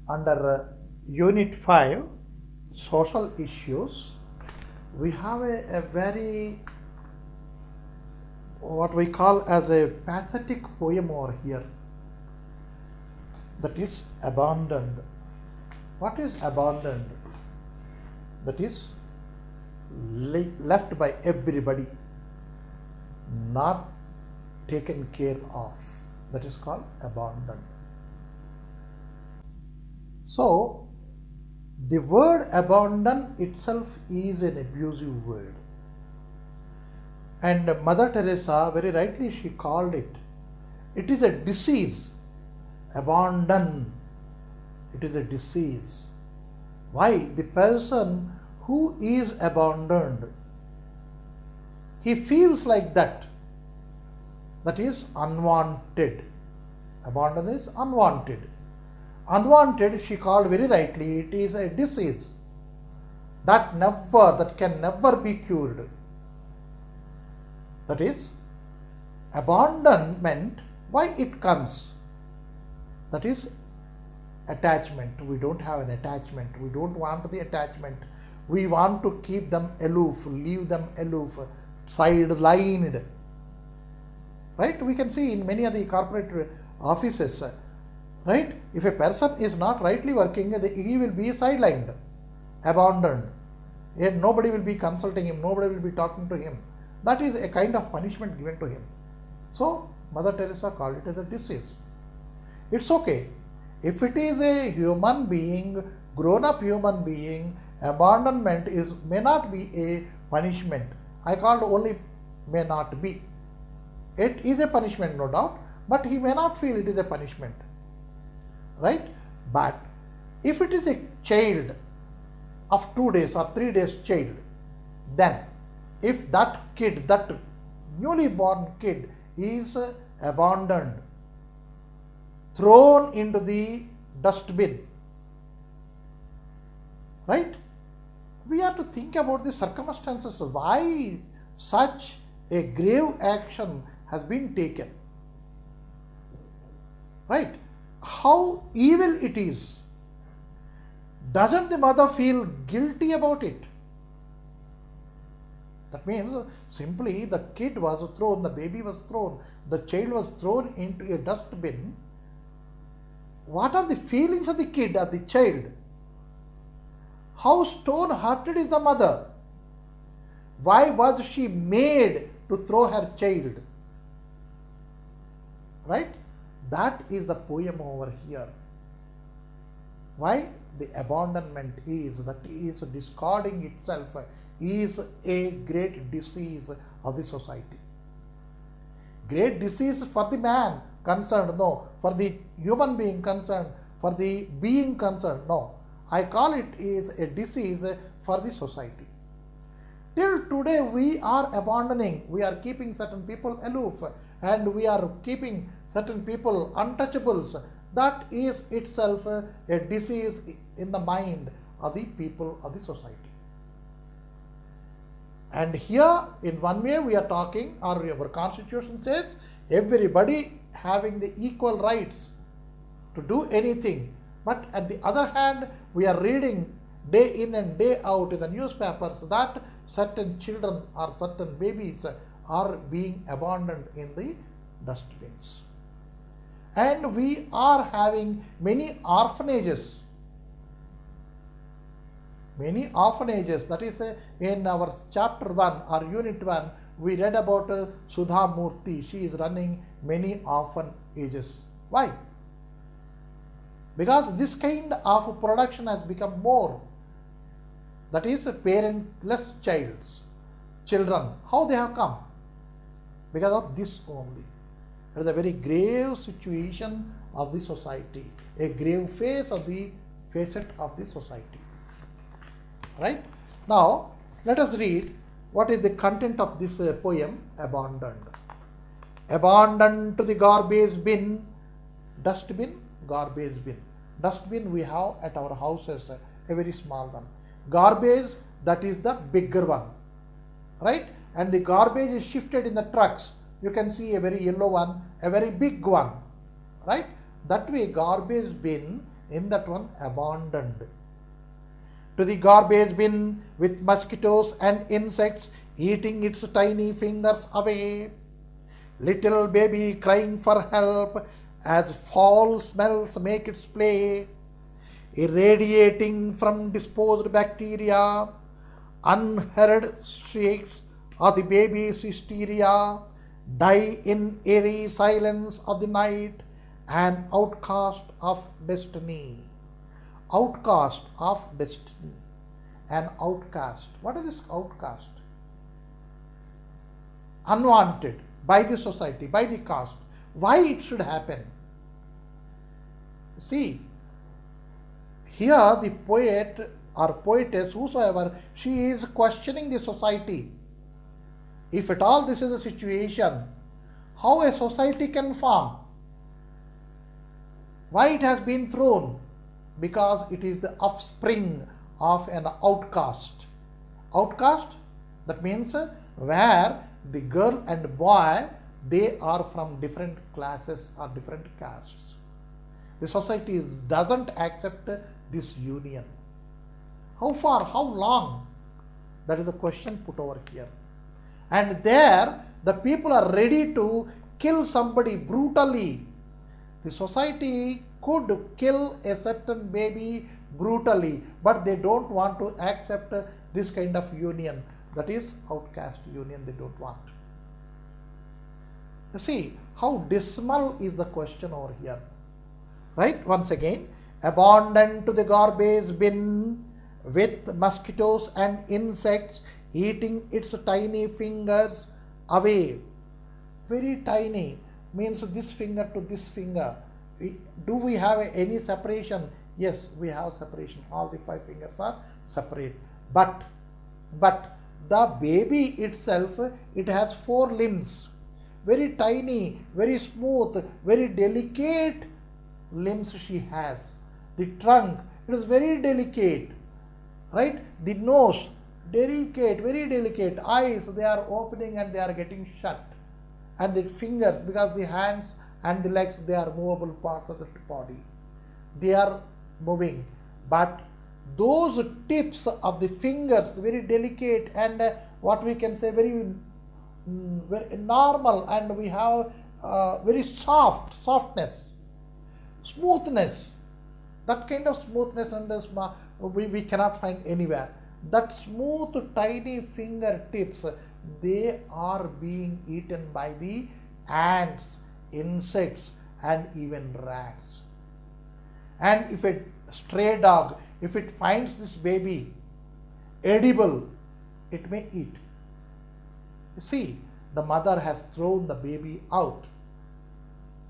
under Unit 5, Social Issues, we have a very, what we call as a pathetic poem over here, that is abandoned. What is abandoned? That is left by everybody, not taken care of. That is called abandoned. So, the word abandon itself is an abusive word. And Mother Teresa, very rightly, she called it. It is a disease. Abandon. It is a disease. Why? The person who is abandoned, he feels like that. That is unwanted. Abandon is unwanted. Unwanted, she called very rightly, it is a disease that can never be cured. That is, abandonment, why it comes? That is attachment. We don't have an attachment. We don't want the attachment. We want to keep them aloof, leave them aloof, sidelined. Right? We can see in many of the corporate offices, right? If a person is not rightly working, he will be sidelined, abandoned. Yet nobody will be consulting him, nobody will be talking to him. That is a kind of punishment given to him. So, Mother Teresa called it as a disease. It's okay. If it is a human being, grown-up human being, abandonment may not be a punishment. I called only may not be. It is a punishment, no doubt, but he may not feel it is a punishment. Right? But if it is a child of 2 days or 3 days child, then if that kid, that newly born kid is abandoned, thrown into the dustbin, right? We have to think about the circumstances why such a grave action has been taken. Right? How evil it is. Doesn't the mother feel guilty about it? That means simply the kid was thrown, the baby was thrown, the child was thrown into a dustbin. What are the feelings of the kid, of the child? How stone-hearted is the mother? Why was she made to throw her child? Right? That is the poem over here. Why? The abandonment is discarding itself is a great disease of the society. Great disease for the man concerned, no. For the human being concerned, for the being concerned, no. I call it is a disease for the society. Till today we are abandoning, we are keeping certain people aloof and we are keeping certain people untouchables. That is itself a disease in the mind of the people of the society. And here in one way we are talking, or our constitution says, everybody having the equal rights to do anything. But at the other hand, we are reading day in and day out in the newspapers that certain children or certain babies are being abandoned in the dustbins. And we are having many orphanages. Many orphanages, that is in our chapter 1 or unit 1, we read about Sudha Murthy. She is running many orphanages. Why? Because this kind of production has become more. That is parentless children. How they have come? Because of this only. It is a very grave situation of the society, a grave facet of the society. Right? Now, let us read what is the content of this poem, Abandoned. Abandoned to the garbage bin, dustbin, garbage bin. Dustbin we have at our houses, a very small one. Garbage, that is the bigger one. Right? And the garbage is shifted in the trucks. You can see a very yellow one, a very big one. Right? That way, garbage bin In that one, abandoned to the garbage bin with mosquitoes and insects eating its tiny fingers away. Little baby crying for help as foul smells make its play, irradiating from disposed bacteria. Unheard shrieks of the baby's hysteria die in eerie silence of the night, an outcast of destiny. Outcast of destiny. An outcast. What is this outcast? Unwanted by the society, by the caste. Why it should happen? See, here the poet or poetess, whosoever, she is questioning the society. If at all this is the situation, how a society can form? Why it has been thrown? Because it is the offspring of an outcast. Outcast, that means where the girl and boy, they are from different classes or different castes. The society doesn't accept this union. How far, how long? That is the question put over here. And there, the people are ready to kill somebody brutally. The society could kill a certain baby brutally, but they don't want to accept this kind of union. That is outcast union, they don't want. You see how dismal is the question over here. Right? Once again, abandoned to the garbage bin with mosquitoes and insects eating its tiny fingers away. Very tiny means this finger to this finger. Do we have any separation? Yes, we have separation. All the 5 fingers are separate. But the baby itself, it has 4 limbs. Very tiny, very smooth, very delicate limbs she has. The trunk, it is very delicate. Right? The nose, delicate, very delicate. Eyes, they are opening and they are getting shut. And the fingers, because the hands and the legs, they are movable parts of the body. They are moving. But those tips of the fingers, very delicate and what we can say very normal, and we have very softness, smoothness. That kind of smoothness and we cannot find anywhere. That smooth, tiny fingertips, they are being eaten by the ants, insects, and even rats. And if a stray dog, if it finds this baby edible, it may eat. You see, the mother has thrown the baby out.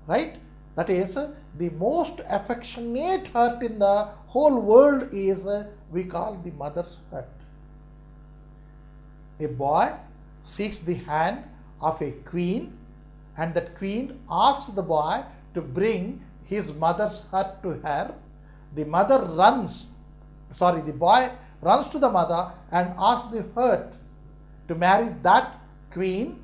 Right? That is, the most affectionate hurt in the whole world is, we call the mother's hurt. A boy seeks the hand of a queen, and that queen asks the boy to bring his mother's hurt to her. The boy runs to the mother and asks the hurt to marry that queen.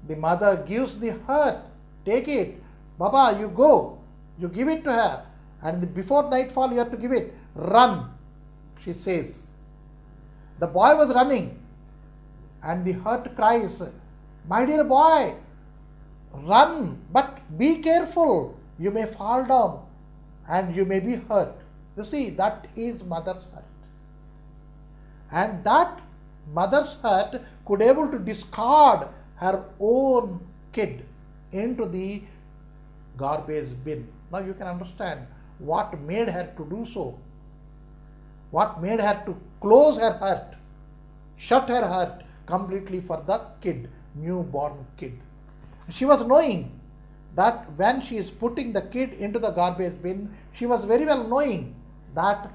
The mother gives the hurt. Take it. Baba, you go. You give it to her. And before nightfall, you have to give it. Run, she says. The boy was running. And the hurt cries, my dear boy, run, but be careful. You may fall down and you may be hurt. You see, that is mother's hurt. And that mother's hurt could able to discard her own kid into the garbage bin. Now you can understand what made her to do so. What made her to close her hurt, shut her hurt completely for the kid, newborn kid. She was knowing that when she is putting the kid into the garbage bin, she was very well knowing that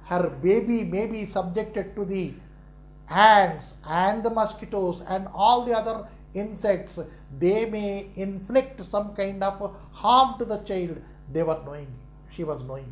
her baby may be subjected to the ants and the mosquitoes and all the other insects. They may inflict some kind of harm to the child. They were knowing. She was knowing.